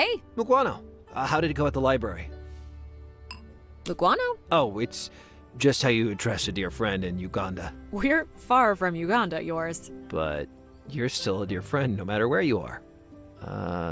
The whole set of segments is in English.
Hey, Muguano, how did it go at the library? Muguano? Oh, it's just how you address a dear friend in Uganda. We're far from Uganda, yours. But you're still a dear friend no matter where you are.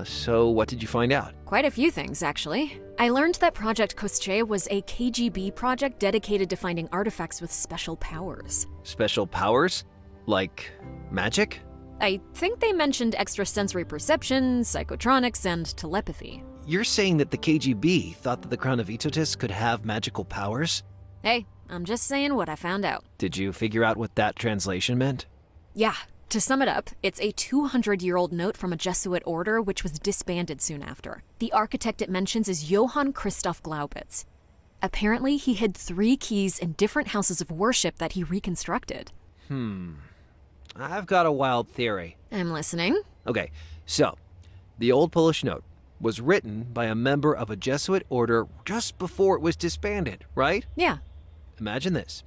So what did you find out? Quite a few things, actually. I learned that Project Kosche was a KGB project dedicated to finding artifacts with special powers. Special powers? Like magic? I think they mentioned extrasensory perception, psychotronics, and telepathy. You're saying that the KGB thought that the Crown of Itotis could have magical powers? Hey, I'm just saying what I found out. Did you figure out what that translation meant? Yeah, to sum it up, it's a 200-year-old note from a Jesuit order which was disbanded soon after. The architect it mentions is Johann Christoph Glaubitz. Apparently, he hid 3 keys in different houses of worship that he reconstructed. I've got a wild theory. I'm listening. Okay, so the old Polish note was written by a member of a Jesuit order just before it was disbanded, right? Yeah. Imagine this.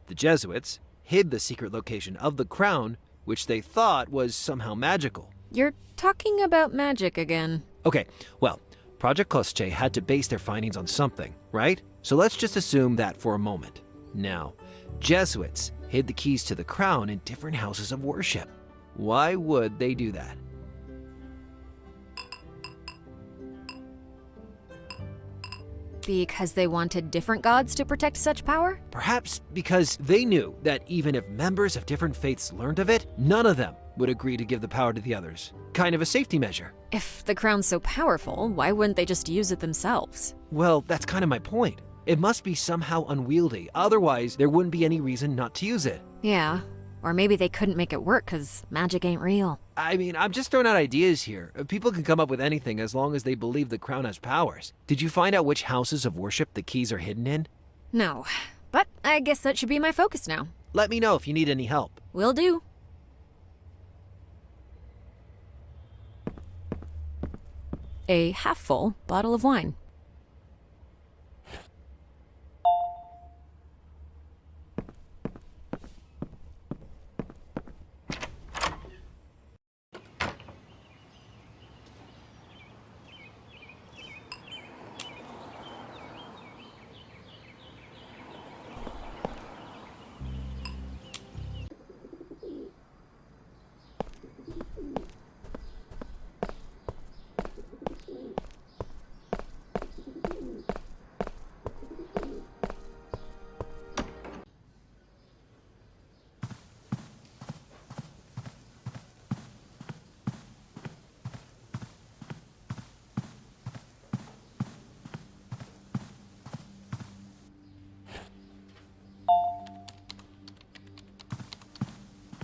The Jesuits hid the secret location of the crown, which they thought was somehow magical. You're talking about magic again. Okay, well, Project Kosche had to base their findings on something, right? So let's just assume that for a moment. Now, Jesuits hid the keys to the crown in different houses of worship. Why would they do that? Because they wanted different gods to protect such power? Perhaps because they knew that even if members of different faiths learned of it, none of them would agree to give the power to the others. Kind of a safety measure. If the crown's so powerful, why wouldn't they just use it themselves? Well, that's kind of my point. It must be somehow unwieldy, otherwise there wouldn't be any reason not to use it. Yeah, or maybe they couldn't make it work because magic ain't real. I mean, I'm just throwing out ideas here. People can come up with anything as long as they believe the crown has powers. Did you find out which houses of worship the keys are hidden in? No, but I guess that should be my focus now. Let me know if you need any help. Will do. A half-full bottle of wine.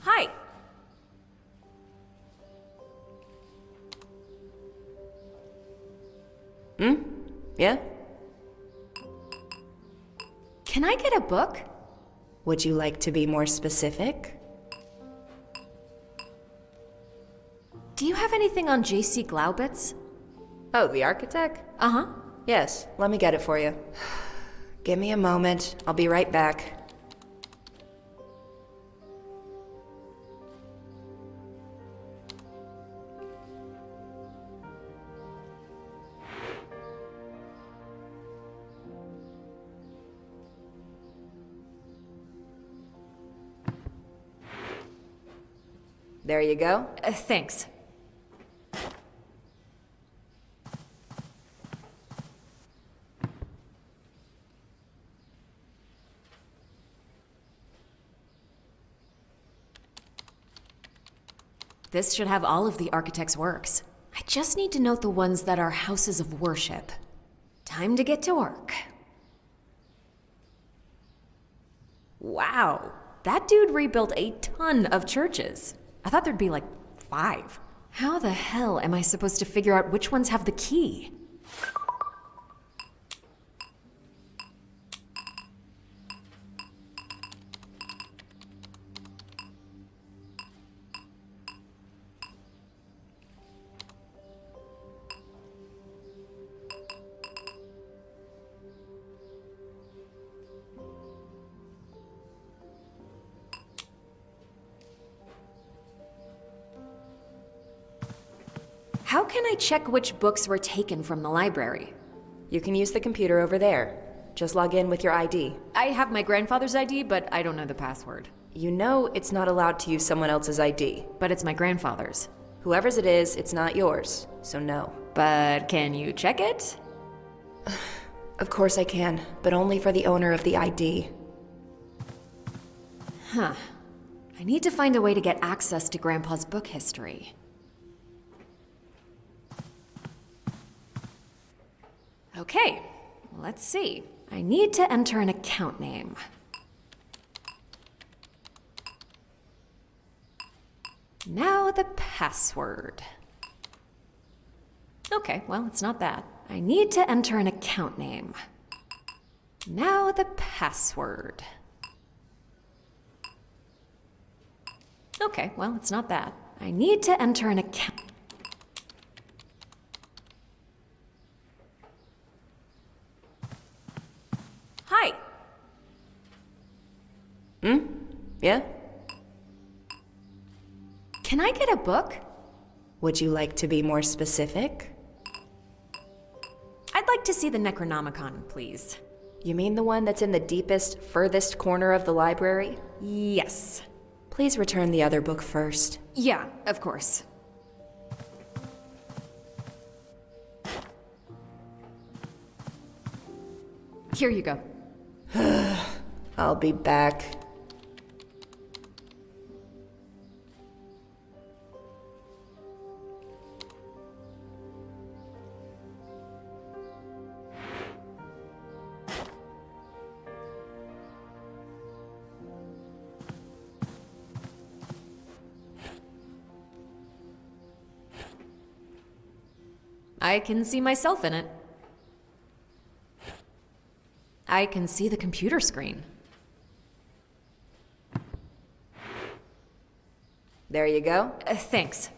Hi. Yeah? Can I get a book? Would you like to be more specific? Do you have anything on J.C. Glaubitz? Oh, the architect? Uh-huh. Yes, let me get it for you. Give me a moment. I'll be right back. There you go. Thanks. This should have all of the architect's works. I just need to note the ones that are houses of worship. Time to get to work. Wow, that dude rebuilt a ton of churches. I thought there'd be like 5. How the hell am I supposed to figure out which ones have the key? How can I check which books were taken from the library? You can use the computer over there. Just log in with your ID. I have my grandfather's ID, but I don't know the password. You know it's not allowed to use someone else's ID. But it's my grandfather's. Whoever's it is, it's not yours, so no. But can you check it? Of course I can, but only for the owner of the ID. Huh. I need to find a way to get access to Grandpa's book history. Okay, let's see. I need to enter an account name. Now the password. Okay, well, it's not that. I need to enter an account name. Now the password. Okay, well, it's not that. I need to enter an account. Hi. Yeah? Can I get a book? Would you like to be more specific? I'd like to see the Necronomicon, please. You mean the one that's in the deepest, furthest corner of the library? Yes. Please return the other book first. Yeah, of course. Here you go. I'll be back. I can see myself in it. I can see the computer screen. There you go. Thanks.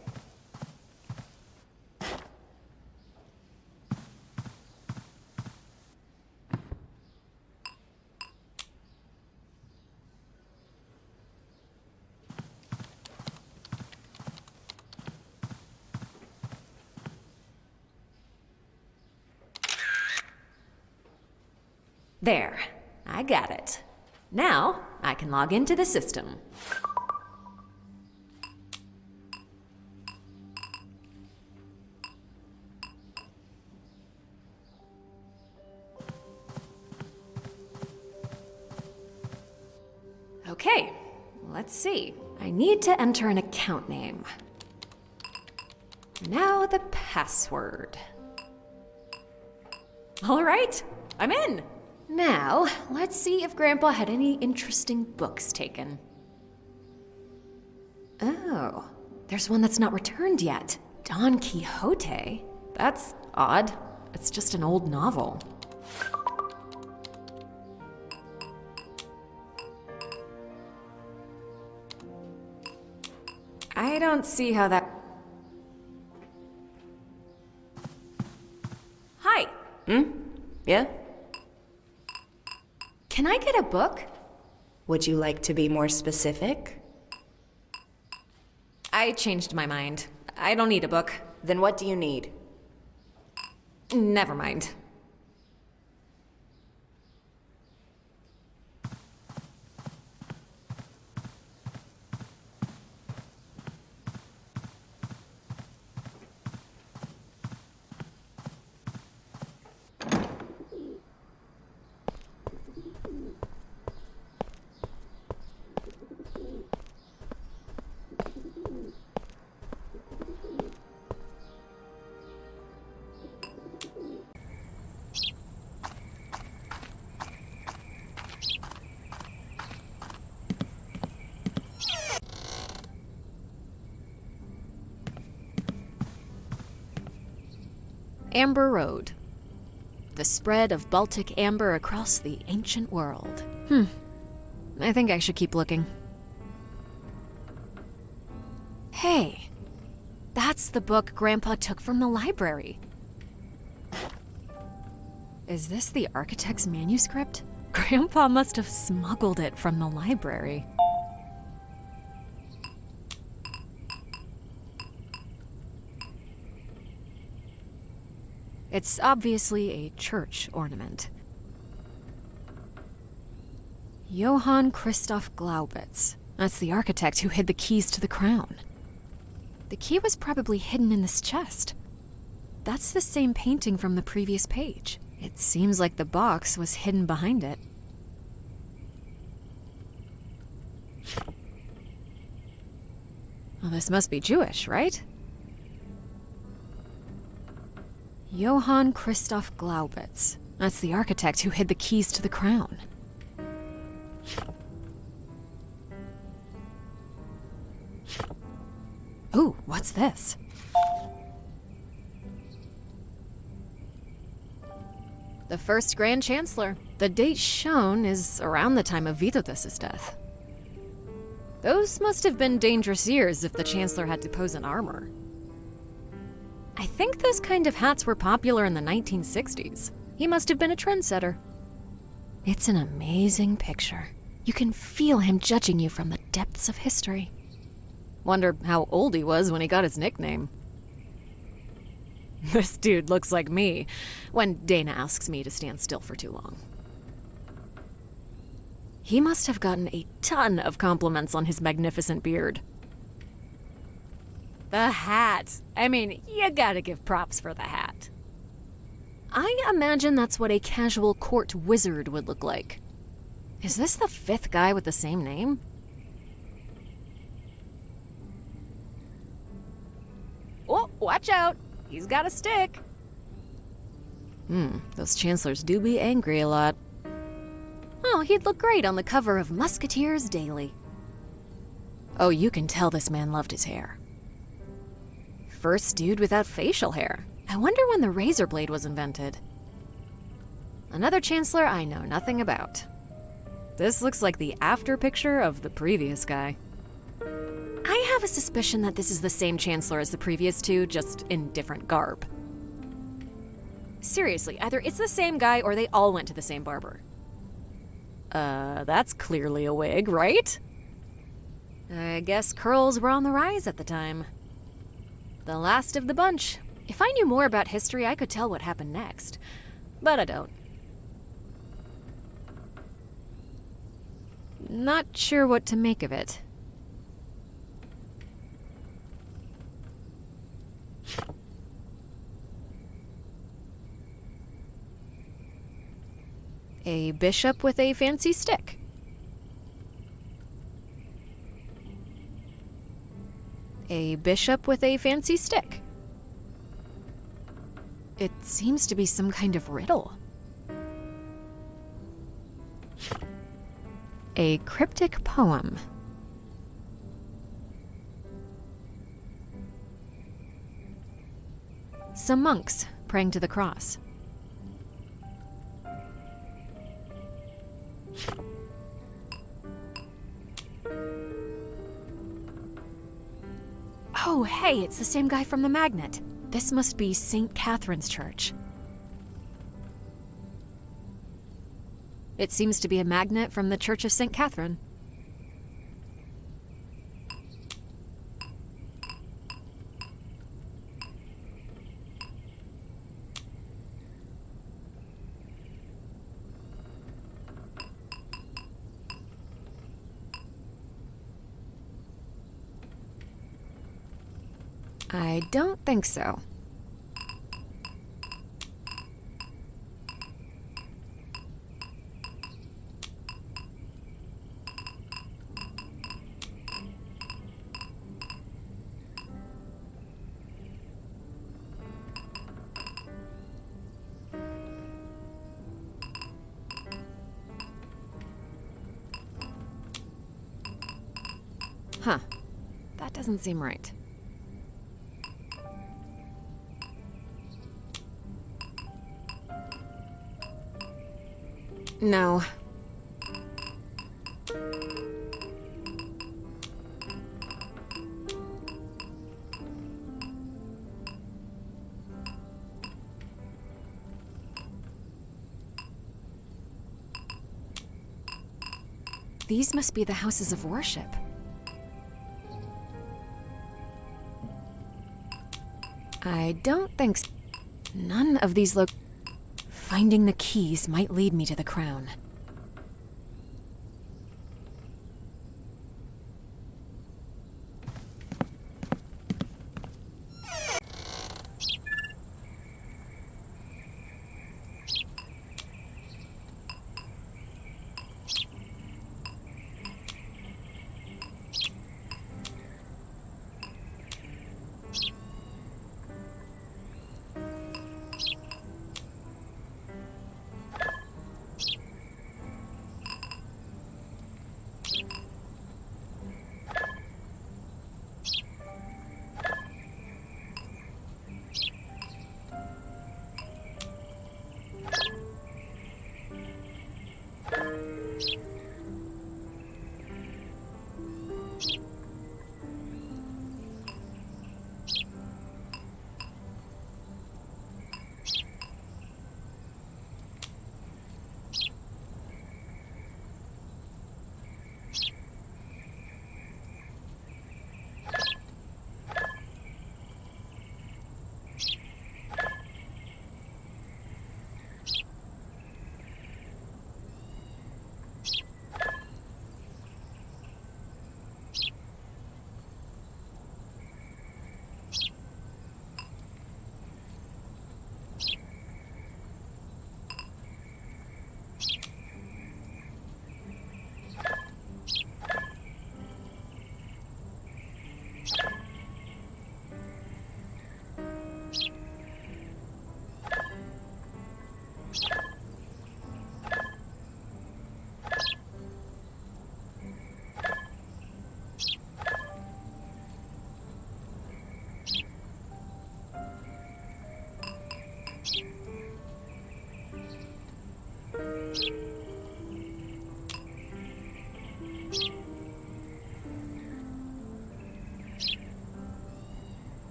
There, I got it. Now, I can log into the system. Okay, let's see. I need to enter an account name. Now the password. All right, I'm in. Now, let's see if Grandpa had any interesting books taken. Oh, there's one that's not returned yet. Don Quixote? That's odd. It's just an old novel. I don't see how that... Hi. Yeah? Can I get a book? Would you like to be more specific? I changed my mind. I don't need a book. Then what do you need? Never mind. Amber Road. The spread of Baltic amber across the ancient world. I think I should keep looking. Hey, that's the book Grandpa took from the library. Is this the architect's manuscript? Grandpa must have smuggled it from the library. It's obviously a church ornament. Johann Christoph Glaubitz. That's the architect who hid the keys to the crown. The key was probably hidden in this chest. That's the same painting from the previous page. It seems like the box was hidden behind it. Well, this must be Jewish, right? Johann Christoph Glaubitz. That's the architect who hid the keys to the crown. Ooh, what's this? The first Grand Chancellor. The date shown is around the time of Vytautas' death. Those must have been dangerous years if the Chancellor had to pose in armor. I think those kind of hats were popular in the 1960s. He must have been a trendsetter. It's an amazing picture. You can feel him judging you from the depths of history. Wonder how old he was when he got his nickname. This dude looks like me when Dana asks me to stand still for too long. He must have gotten a ton of compliments on his magnificent beard. The hat. I mean, you gotta give props for the hat. I imagine that's what a casual court wizard would look like. Is this the fifth guy with the same name? Oh, watch out! He's got a stick. Those chancellors do be angry a lot. Oh, he'd look great on the cover of Musketeers Daily. Oh, you can tell this man loved his hair. First dude without facial hair. I wonder when the razor blade was invented. Another chancellor I know nothing about. This looks like the after picture of the previous guy. I have a suspicion that this is the same chancellor as the previous two, just in different garb. Seriously, either it's the same guy or they all went to the same barber. That's clearly a wig, right? I guess curls were on the rise at the time. The last of the bunch. If I knew more about history, I could tell what happened next. But I don't. Not sure what to make of it. A bishop with a fancy stick. A bishop with a fancy stick. It seems to be some kind of riddle. A cryptic poem. Some monks praying to the cross. Oh, hey, it's the same guy from the magnet. This must be St. Catherine's Church. It seems to be a magnet from the Church of St. Catherine. I don't think so. Huh. That doesn't seem right. No. These must be the houses of worship. I don't think so. None of these look... Finding the keys might lead me to the crown.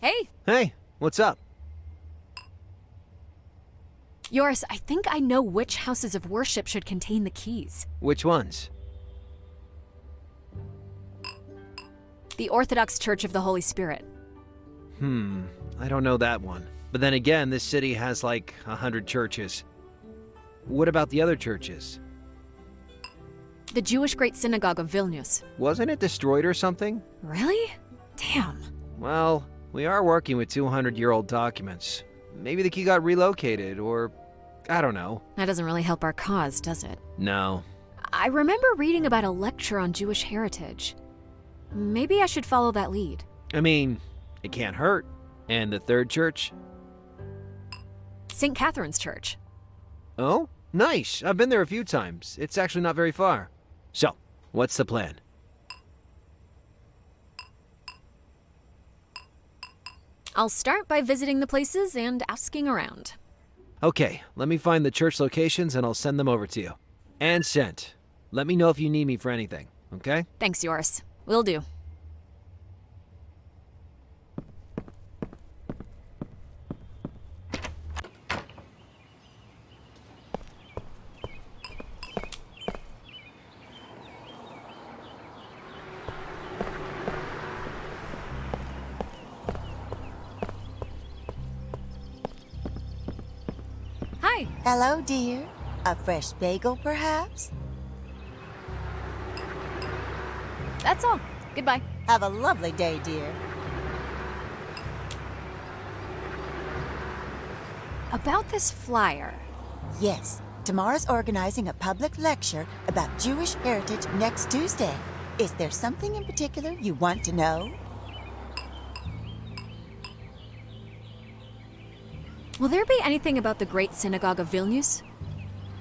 Hey! Hey, what's up? Yoris, I think I know which houses of worship should contain the keys. Which ones? The Orthodox Church of the Holy Spirit. I don't know that one. But then again, this city has like 100 churches. What about the other churches? The Jewish Great Synagogue of Vilnius. Wasn't it destroyed or something? Really? Damn. Well, we are working with 200-year-old documents. Maybe the key got relocated, or I don't know. That doesn't really help our cause, does it? No. I remember reading about a lecture on Jewish heritage. Maybe I should follow that lead. I mean, it can't hurt. And the third church? St. Catherine's Church. Oh, nice. I've been there a few times. It's actually not very far. So, what's the plan? I'll start by visiting the places and asking around. Okay, let me find the church locations and I'll send them over to you. And sent. Let me know if you need me for anything, okay? Thanks, Yoris. Will do. Hi. Hello, dear. A fresh bagel, perhaps? That's all. Goodbye. Have a lovely day, dear. About this flyer. Yes, Tamara's organizing a public lecture about Jewish heritage next Tuesday. Is there something in particular you want to know? Will there be anything about the Great Synagogue of Vilnius?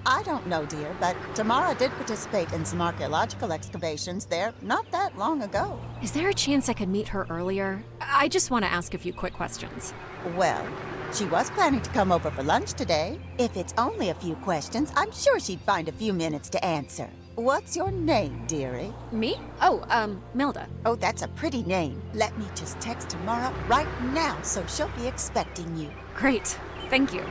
I don't know, dear, but Tamara did participate in some archaeological excavations there not that long ago. Is there a chance I could meet her earlier? I just want to ask a few quick questions. Well, she was planning to come over for lunch today. If it's only a few questions, I'm sure she'd find a few minutes to answer. What's your name, dearie? Me? Oh, Melda. Oh, that's a pretty name. Let me just text Tamara right now so she'll be expecting you. Great. Thank you.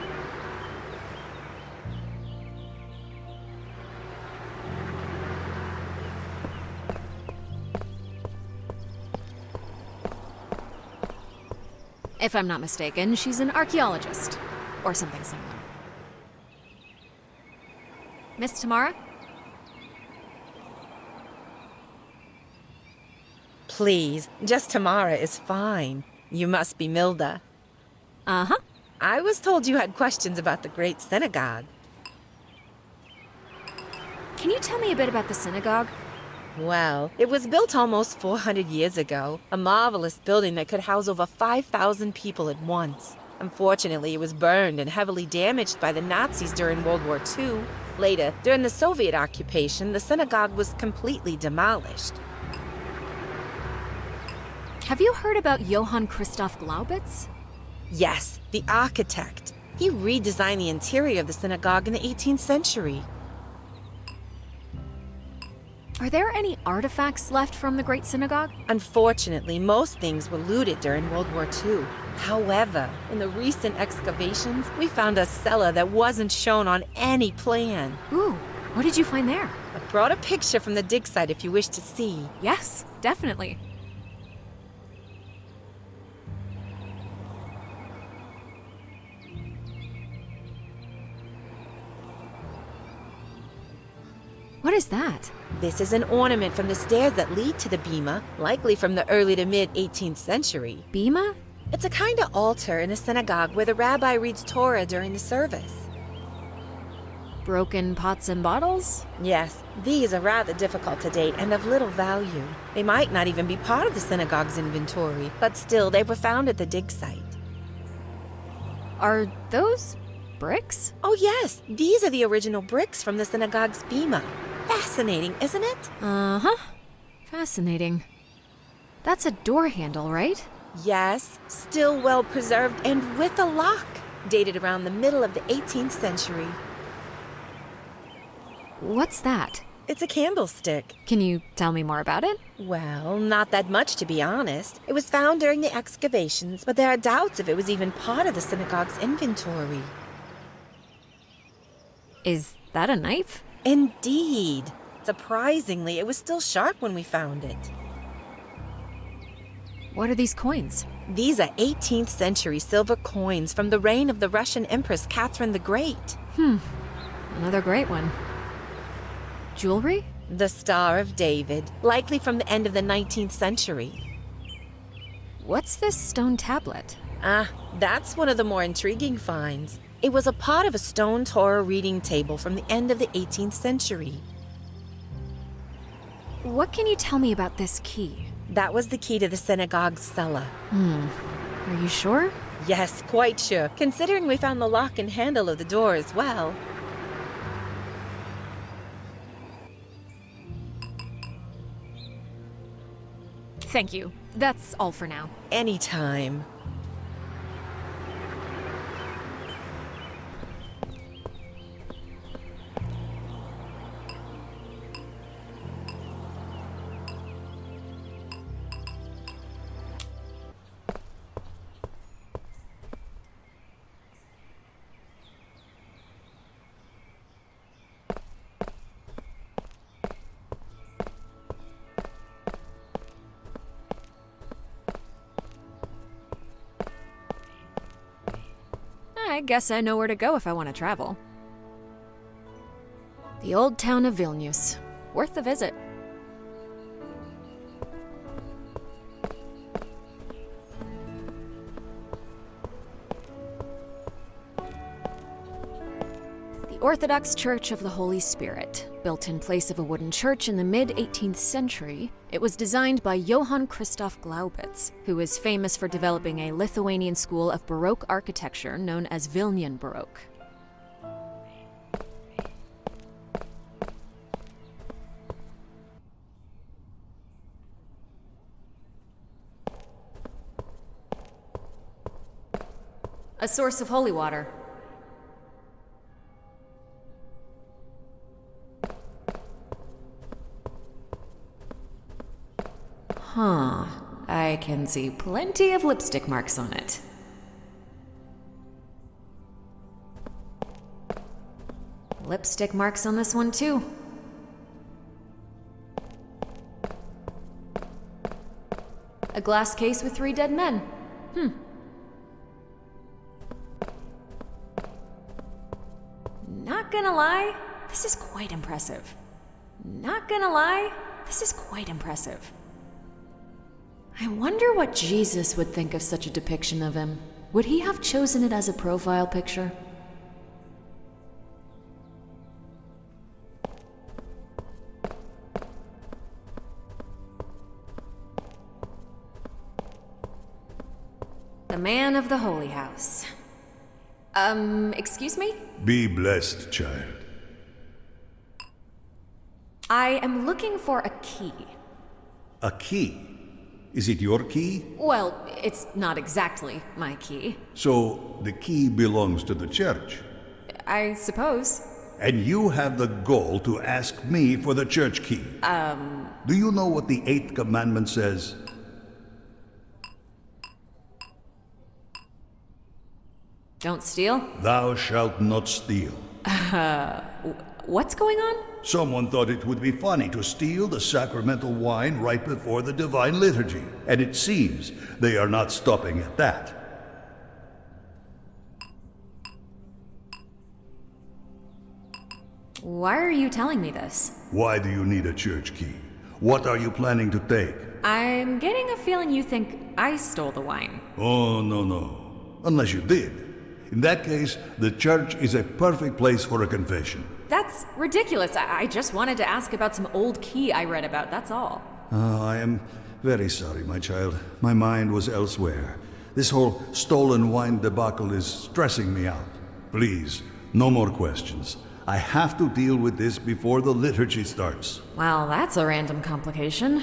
If I'm not mistaken, she's an archaeologist. Or something similar. Miss Tamara? Please, just Tamara is fine. You must be Milda. Uh-huh. I was told you had questions about the Great Synagogue. Can you tell me a bit about the synagogue? Well, it was built almost 400 years ago. A marvelous building that could house over 5,000 people at once. Unfortunately, it was burned and heavily damaged by the Nazis during World War II. Later, during the Soviet occupation, the synagogue was completely demolished. Have you heard about Johann Christoph Glaubitz? Yes, the architect. He redesigned the interior of the synagogue in the 18th century. Are there any artifacts left from the Great Synagogue? Unfortunately, most things were looted during World War II. However, in the recent excavations, we found a cellar that wasn't shown on any plan. Ooh, what did you find there? I brought a picture from the dig site if you wish to see. Yes, definitely. What is that? This is an ornament from the stairs that lead to the bima, likely from the early to mid 18th century. Bima? It's a kind of altar in a synagogue where the rabbi reads Torah during the service. Broken pots and bottles? Yes, these are rather difficult to date and of little value. They might not even be part of the synagogue's inventory, but still they were found at the dig site. Are those bricks? Oh yes, these are the original bricks from the synagogue's bima. Fascinating, isn't it? Uh-huh. Fascinating. That's a door handle, right? Yes, still well preserved and with a lock, dated around the middle of the 18th century. What's that? It's a candlestick. Can you tell me more about it? Well, not that much to be honest. It was found during the excavations, but there are doubts if it was even part of the synagogue's inventory. Is that a knife? Indeed. Surprisingly, it was still sharp when we found it. What are these coins? These are 18th century silver coins from the reign of the Russian Empress Catherine the Great. Another great one. Jewelry? The Star of David, likely from the end of the 19th century. What's this stone tablet? Ah, that's one of the more intriguing finds. It was a part of a stone Torah reading table from the end of the 18th century. What can you tell me about this key? That was the key to the synagogue's cellar. Are you sure? Yes, quite sure, considering we found the lock and handle of the door as well. Thank you. That's all for now. Anytime. I guess I know where to go if I want to travel. The old town of Vilnius. Worth the visit. Orthodox Church of the Holy Spirit. Built in place of a wooden church in the mid-18th century, it was designed by Johann Christoph Glaubitz, who is famous for developing a Lithuanian school of Baroque architecture known as Vilnian Baroque. A source of holy water. Huh. I can see plenty of lipstick marks on it. Lipstick marks on this one, too. A glass case with 3 dead men. Not gonna lie, this is quite impressive. Not gonna lie, this is quite impressive. I wonder what Jesus would think of such a depiction of him. Would he have chosen it as a profile picture? The man of the holy house. Excuse me? Be blessed, child. I am looking for a key. A key? Is it your key? Well, it's not exactly my key. So the key belongs to the church. I suppose. And you have the gall to ask me for the church key. Do you know what the 8th commandment says? Don't steal? Thou shalt not steal. What's going on? Someone thought it would be funny to steal the sacramental wine right before the divine liturgy, and it seems they are not stopping at that. Why are you telling me this? Why do you need a church key? What are you planning to take? I'm getting a feeling you think I stole the wine. Oh, no. Unless you did. In that case, the church is a perfect place for a confession. That's ridiculous. I just wanted to ask about some old key I read about, that's all. I am very sorry, my child. My mind was elsewhere. This whole stolen wine debacle is stressing me out. Please, no more questions. I have to deal with this before the liturgy starts. Well, that's a random complication.